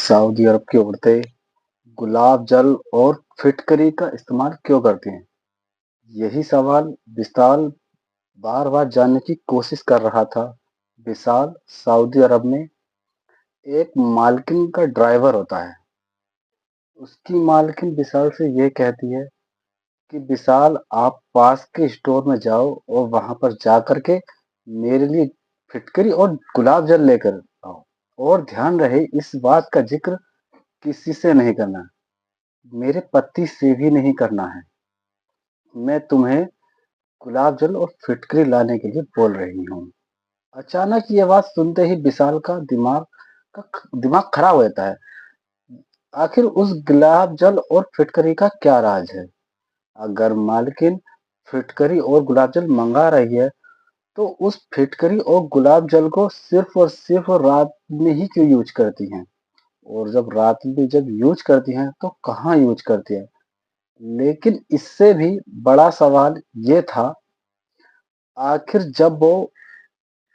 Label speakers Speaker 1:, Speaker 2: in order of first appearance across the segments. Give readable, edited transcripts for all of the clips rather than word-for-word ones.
Speaker 1: Saudi अरब की औरतें गुलाब जल और फिटकरी का इस्तेमाल क्यों करती हैं? यही सवाल विशाल बार-बार जानने की कोशिश कर रहा था। विशाल सऊदी अरब में एक मालकिन का ड्राइवर होता है। उसकी मालकिन विशाल से ये कहती है कि विशाल आप पास के स्टोर में जाओ और वहां पर जा कर के मेरे लिए फिटकरी और गुलाब जल लेकर आओ। और ध्यान रहे इस बात का जिक्र किसी से नहीं करना, मेरे पति से भी नहीं करना है। मैं तुम्हें गुलाब जल और फिटकरी लाने के लिए बोल रही हूँ। अचानक ये बात सुनते ही विशाल का दिमाग खराब हो जाता है। आखिर उस गुलाब जल और फिटकरी का क्या राज है? अगर मालकिन फिटकरी और गुलाब जल मंगा रही है तो उस फिटकरी और गुलाब जल को सिर्फ और सिर्फ रात में ही क्यों यूज करती हैं? और जब रात में जब यूज करती हैं तो कहाँ यूज करती है? लेकिन इससे भी बड़ा सवाल ये था, आखिर जब वो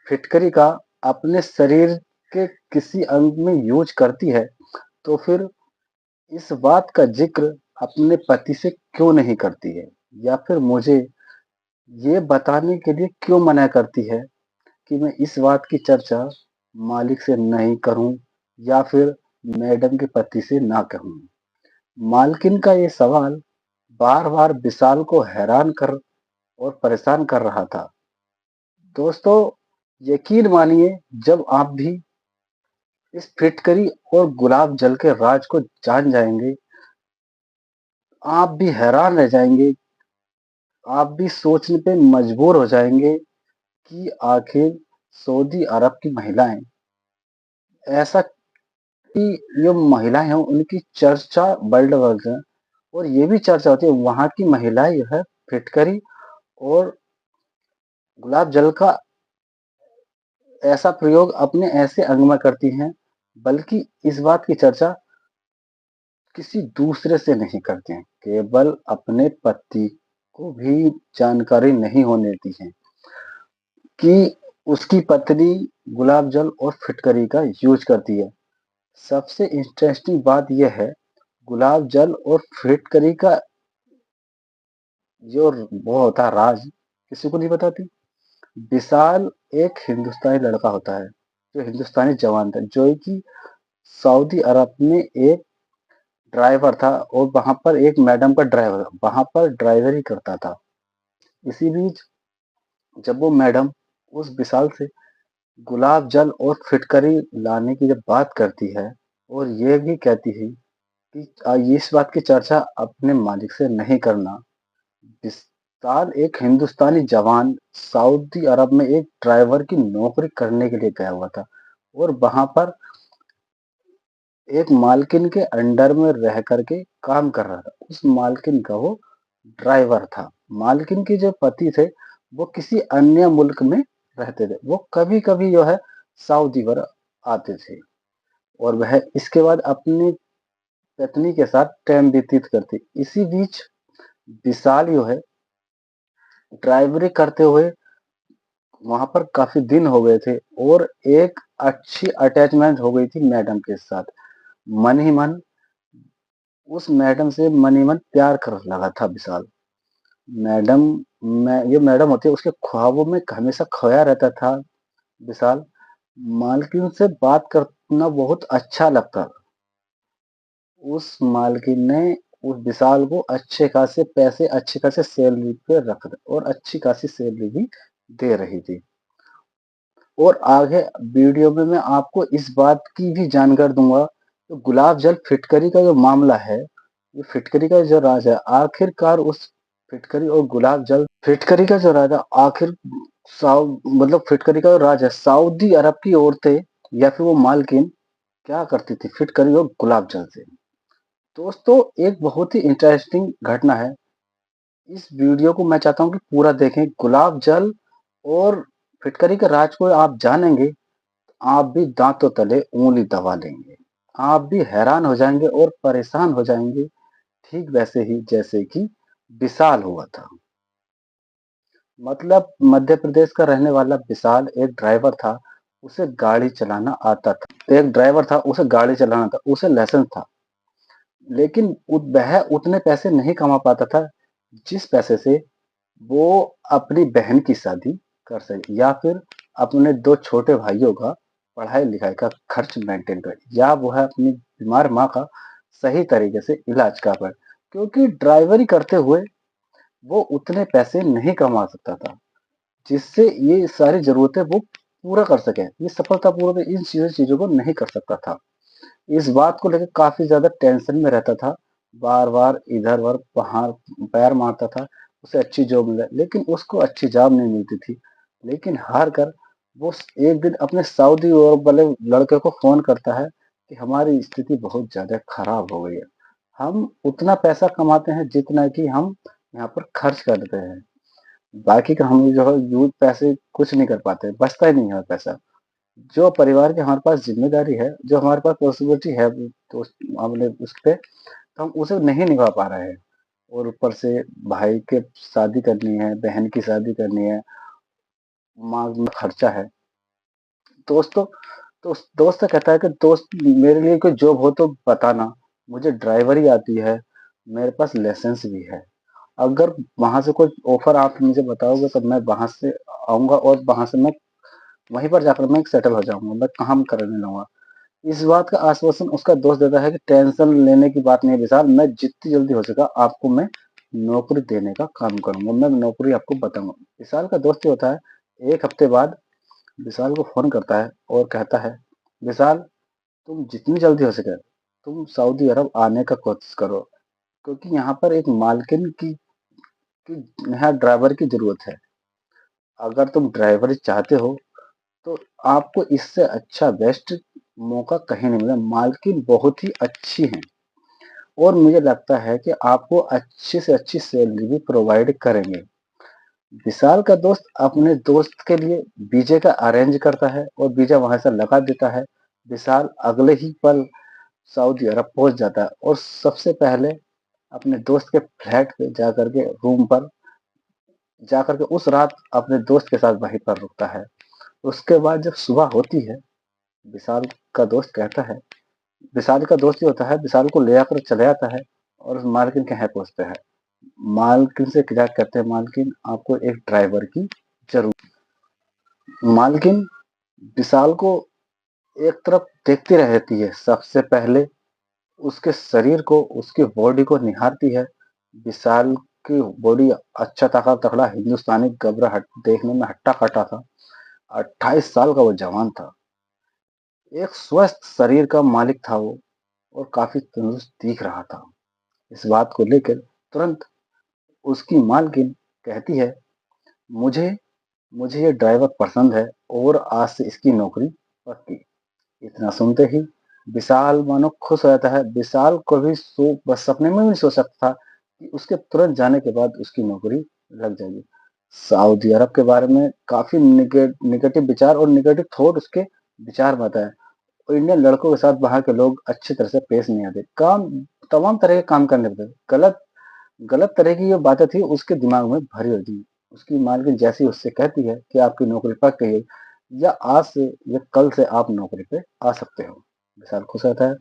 Speaker 1: फिटकरी का अपने शरीर के किसी अंग में यूज करती है तो फिर इस बात का जिक्र अपने पति से क्यों नहीं करती है, या फिर मुझे ये बताने के लिए क्यों मना करती है कि मैं इस बात की चर्चा मालिक से नहीं करूं या फिर मैडम के पति से ना कहूं। मालकिन का ये सवाल बार बार विशाल को हैरान कर और परेशान कर रहा था। दोस्तों, यकीन मानिए, जब आप भी इस फिटकरी और गुलाब जल के राज को जान जाएंगे, आप भी हैरान रह जाएंगे। आप भी सोचने पे मजबूर हो जाएंगे कि आखिर सऊदी अरब की महिलाएं ऐसा कि जो महिलाएं हैं उनकी चर्चा वर्ल्ड भर में, और ये भी चर्चा होती है वहां की महिलाएं जो है फिटकरी और गुलाब जल का ऐसा प्रयोग अपने ऐसे अंग में करती हैं, बल्कि इस बात की चर्चा किसी दूसरे से नहीं करते हैं, केवल अपने पति को भी जानकारी नहीं होने दी है कि उसकी पत्नी गुलाब जल और फिटकरी का यूज करती है। सबसे इंटरेस्टिंग बात यह है, गुलाब जल और फिटकरी का जो वो होता है राज, किसी को नहीं बताती। विशाल एक हिंदुस्तानी लड़का होता है, जो हिंदुस्तानी जवान था, जो कि सऊदी अरब में एक ड्राइवर था और वहां पर एक मैडम का ड्राइवर वहां पर ड्राइवरी करता था। इसी बीच जब वो मैडम उस विशाल से गुलाब जल और फिटकरी लाने की जब बात करती है और ये भी कहती है कि इस बात की चर्चा अपने मालिक से नहीं करना। विशाल एक हिंदुस्तानी जवान सऊदी अरब में एक ड्राइवर की नौकरी करने के लिए गया हुआ था और वहां पर एक मालकिन के अंडर में रह करके काम कर रहा था। उस मालकिन का वो ड्राइवर था। मालकिन के जो पति थे वो किसी अन्य मुल्क में रहते थे। वो कभी कभी जो है सऊदी पर आते थे और वह इसके बाद अपनी पत्नी के साथ टाइम व्यतीत करते। इसी बीच विशाल जो है ड्राइवरी करते हुए वहां पर काफी दिन हो गए थे और एक अच्छी अटैचमेंट हो गई थी मैडम के साथ। मन ही मन उस मैडम से मन ही मन प्यार कर लगा था विशाल। मैडम मैं ये मैडम होती है, उसके ख्वाबों में हमेशा खोया रहता था विशाल। मालकिन से बात करना बहुत अच्छा लगता। उस मालकिन ने उस विशाल को अच्छे खासे पैसे, अच्छे खासे सैलरी पे रख और अच्छी खासी सैलरी भी दे रही थी। और आगे वीडियो में मैं आपको इस बात की भी जानकारी दूंगा, तो गुलाब जल फिटकरी का जो मामला है, ये फिटकरी का जो राज है, आखिरकार उस फिटकरी और गुलाब जल फिटकरी का जो राज है, आखिर मतलब फिटकरी का जो राज है, सऊदी अरब की औरतें या फिर वो मालकिन क्या करती थी फिटकरी और गुलाब जल से। दोस्तों, एक बहुत ही इंटरेस्टिंग घटना है। इस वीडियो को मैं चाहता हूँ कि पूरा देखें। गुलाब जल और फिटकरी के राज को आप जानेंगे, आप भी दांतों तले उंगली दबा लेंगे। आप भी हैरान हो जाएंगे और परेशान हो जाएंगे, ठीक वैसे ही जैसे कि विशाल हुआ था। मतलब मध्य प्रदेश का रहने वाला विशाल एक ड्राइवर था उसे गाड़ी चलाना आता था। एक ड्राइवर था, उसे गाड़ी चलाना था, उसे लाइसेंस था। लेकिन वह उतने पैसे नहीं कमा पाता था जिस पैसे से वो अपनी बहन की शादी कर सके, या फिर अपने दो छोटे भाइयों का पढ़ाई लिखाई का खर्च मेंटेन करे, या वो है अपनी बीमार माँ का सही तरीके से इलाज कर पाए। क्योंकि ड्राइवरी करते हुए वो उतने पैसे नहीं कमा सकता था जिससे ये सारी जरूरतें वो पूरा कर सके। ये सफलतापूर्वक इन चीजों को नहीं कर सकता था। इस बात को लेकर काफी ज्यादा टेंशन में रहता था। बार बार इधर उधर बाहर पैर मारता था। उसे अच्छी जॉब मिले, लेकिन उसको अच्छी जॉब नहीं मिलती थी। लेकिन हार कर वो एक दिन अपने सऊदी और वाले लड़के को फोन करता है कि हमारी स्थिति बहुत ज्यादा खराब हो गई है। हम उतना पैसा कमाते हैं जितना कि हम यहाँ पर खर्च करते हैं। बाकी का हम जो है यूज पैसे कुछ नहीं कर पाते, बचता ही नहीं है पैसा। जो परिवार की हमारे पास जिम्मेदारी है, जो हमारे पास पॉसिबिलिटी है, तो हमने उस पे तो हम उसे नहीं निभा पा रहे हैं। और ऊपर से भाई के शादी करनी है, बहन की शादी करनी है, माँ में खर्चा है। दोस्तों, तो दोस्त कहता है कि दोस्त मेरे लिए कोई जॉब हो तो बताना, मुझे ड्राइवरी आती है, मेरे पास लाइसेंस भी है। अगर वहां से कोई ऑफर आप मुझे बताओगे तो मैं वहां से आऊंगा और वहां से मैं वहीं पर जाकर मैं सेटल हो जाऊंगा, मैं काम करने लूंगा। इस बात का आश्वासन उसका दोस्त देता है कि टेंशन लेने की बात नहीं है विशाल, मैं जितनी जल्दी हो सका आपको मैं नौकरी देने का काम करूंगा, मैं नौकरी आपको बताऊंगा। विशाल का दोस्त जो होता है, एक हफ्ते बाद विशाल को फोन करता है और कहता है, विशाल, तुम जितनी जल्दी हो सके तुम सऊदी अरब आने का कोशिश करो, क्योंकि यहाँ पर एक मालकिन की यहाँ ड्राइवर की जरूरत है। अगर तुम ड्राइवरी चाहते हो तो आपको इससे अच्छा बेस्ट मौका कहीं नहीं मिला। मालकिन बहुत ही अच्छी हैं और मुझे लगता है कि आपको अच्छी से अच्छी सैलरी भी प्रोवाइड करेंगे। विशाल का दोस्त अपने दोस्त के लिए वीजे का अरेंज करता है और वीजा वहां से लगा देता है। विशाल अगले ही पल सऊदी अरब पहुंच जाता है और सबसे पहले अपने दोस्त के फ्लैट पे जाकर के रूम पर जाकर के उस रात अपने दोस्त के साथ वहीं पर रुकता है। उसके बाद जब सुबह होती है, विशाल का दोस्त कहता है, विशाल का दोस्त जो होता है विशाल को ले आकर चले आता है और उस मालकिन के यहाँ पहुंचते हैं। मालकिन से क्या कहते हैं, मालकिन आपको एक ड्राइवर की जरूरत। मालकिन विशाल को एक तरफ देखती रहती है, सबसे पहले उसके शरीर को, उसकी बॉडी को निहारती है। विशाल की बॉडी अच्छा तगड़ा तगड़ा हिंदुस्तानी गबरा देखने में हट्टा कट्टा था। 28 साल का वो जवान था। एक स्वस्थ शरीर का मालिक था वो और काफी तंदुरुस्त दिख रहा था। इस बात को लेकर तुरंत उसकी मालकिन कहती है, मुझे मुझे ये ड्राइवर पसंद है और आज से इसकी नौकरी पक्की। इतना सुनते ही विशाल मानो खुश हो जाता है। विशाल को भी बस सपने में भी नहीं सोच सकता था कि उसके तुरंत जाने के बाद उसकी नौकरी लग जाएगी। सऊदी अरब के बारे में काफी निगेटिव विचार और निगेटिव थॉट उसके विचार में आता है। और इंडियन लड़कों के साथ वहां के लोग अच्छी तरह से पेश नहीं आते, काम तमाम तरह के काम करने पड़ते, गलत गलत तरह की जो बातें थी उसके दिमाग में भरी होती है। उसकी मालकिन जैसी उससे कहती है कि आपकी नौकरी पक गई है, या आज से या कल से आप नौकरी पे आ सकते हो, विशाल खुश रहता है।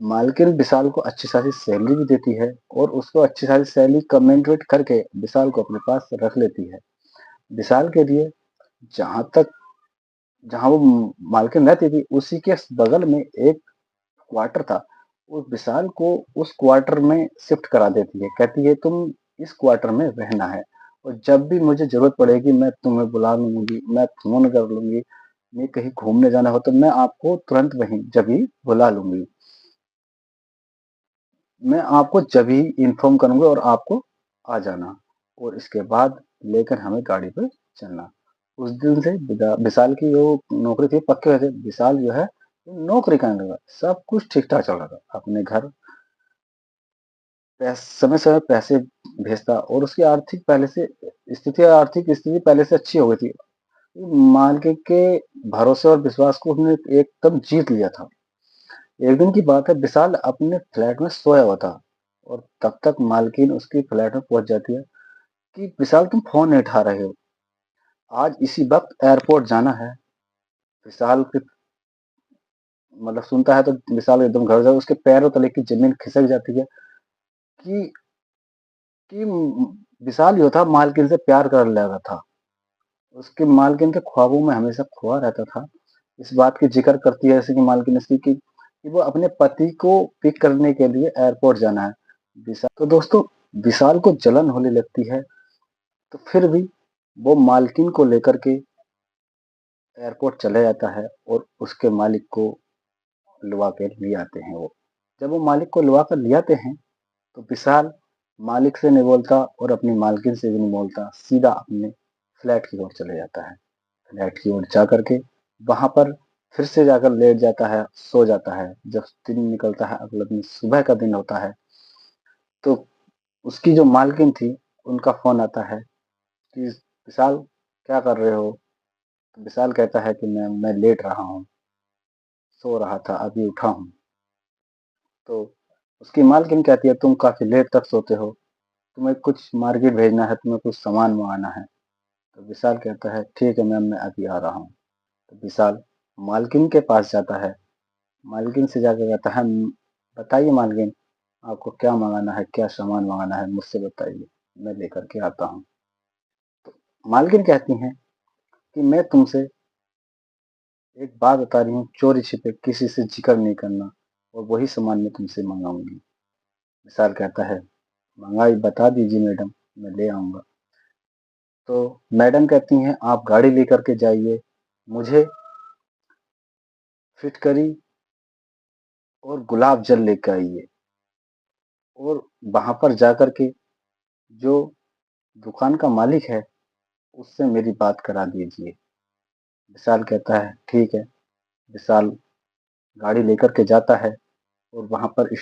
Speaker 1: मालकिन विशाल को अच्छी खासी सैलरी भी देती है और उसको अच्छी खासी सैलरी कमेंटरेट करके विशाल को अपने पास रख लेती है। विशाल के लिए जहां तक जहां वो मालकिन रहती थी उसी के बगल में एक क्वार्टर था। उस विशाल को उस क्वार्टर में शिफ्ट करा देती है, कहती है तुम इस क्वार्टर में रहना है और जब भी मुझे जरूरत पड़ेगी मैं तुम्हें बुला लूंगी, मैं फोन कर लूंगी, मैं कहीं घूमने जाना हो तो मैं आपको तुरंत वहीं जब ही बुला लूंगी, मैं आपको जब ही इन्फॉर्म करूंगा और आपको आ जाना, और इसके बाद लेकर हमें गाड़ी पे चलना। उस दिन से विशाल की जो नौकरी थी पक्के हुए थे। विशाल जो है नौकरी करने लगा, सब कुछ ठीक ठाक चल रहा था। अपने घर समय समय पैसे भेजता और उसकी आर्थिक स्थिति पहले से अच्छी हो गई थी। मालिक के भरोसे और विश्वास को उसने एकदम जीत लिया था। एक दिन की बात है, विशाल अपने फ्लैट में सोया हुआ था और तब तक मालकिन उसकी फ्लैट में पहुंच जाती है कि विशाल तुम फोन नहीं उठा रहे हो, आज इसी वक्त एयरपोर्ट जाना है, विशाल की मतलब सुनता है तो विशाल एकदम घबरा जाता है, उसके पैरों तले की ज़मीन खिसक जाती है कि विशाल जो था मालकिन से प्यार करने लगा था। उसकी मालकिन के ख्वाबों में हमेशा खोया रहता था। इस बात की ज़िक्र करती है जैसे कि मालकिन इसकी कि वो अपने पति को पिक करने के लिए एयरपोर्ट जाना है। विशाल तो दोस्तों विशाल को जलन होने लगती है, तो फिर भी वो मालकिन को लेकर के एयरपोर्ट चला जाता है और उसके मालिक को लुआ के ले आते हैं वो। जब वो मालिक को लुआ कर ले आते हैं, तो विशाल मालिक से नहीं बोलता और अपनी मालकिन से भी नहीं बोलता, सीधा अपने फ्लैट की ओर चले जाता है। फ्लैट की ओर जा करके वहाँ पर फिर से जाकर लेट जाता है, सो जाता है। जब दिन निकलता है, अगले दिन सुबह का दिन होता है, तो उसकी जो मालकिन थी, उनका फ़ोन आता है कि विशाल क्या कर रहे हो? तो विशाल कहता है कि मैं लेट रहा हूँ, सो रहा था, अभी उठा हूँ। तो उसकी मालकिन कहती है तुम काफ़ी लेट तक सोते हो, तुम्हें कुछ मार्केट भेजना है, तुम्हें कुछ सामान मंगाना है। तो विशाल कहता है ठीक है मैम, मैं अभी आ रहा हूँ। तो विशाल मालकिन के पास जाता है, मालकिन से जाकर कहता है बताइए मालकिन, आपको क्या मंगाना है, क्या सामान मंगाना है, मुझसे बताइए, मैं लेकर के आता हूँ। तो मालकिन कहती हैं कि मैं तुमसे एक बात बता रही हूँ, चोरी छिपे किसी से जिक्र नहीं करना, और वही सामान मैं तुमसे मंगाऊंगी। विशाल कहता है मंगाई बता दीजिए मैडम, मैं ले आऊंगा। तो मैडम कहती हैं आप गाड़ी लेकर के जाइए, मुझे फिटकरी और गुलाब जल लेकर आइए, और वहां पर जाकर के जो दुकान का मालिक है उससे मेरी बात करा दीजिए। विशाल कहता है ठीक है। विशाल गाड़ी लेकर के जाता है और वहां पर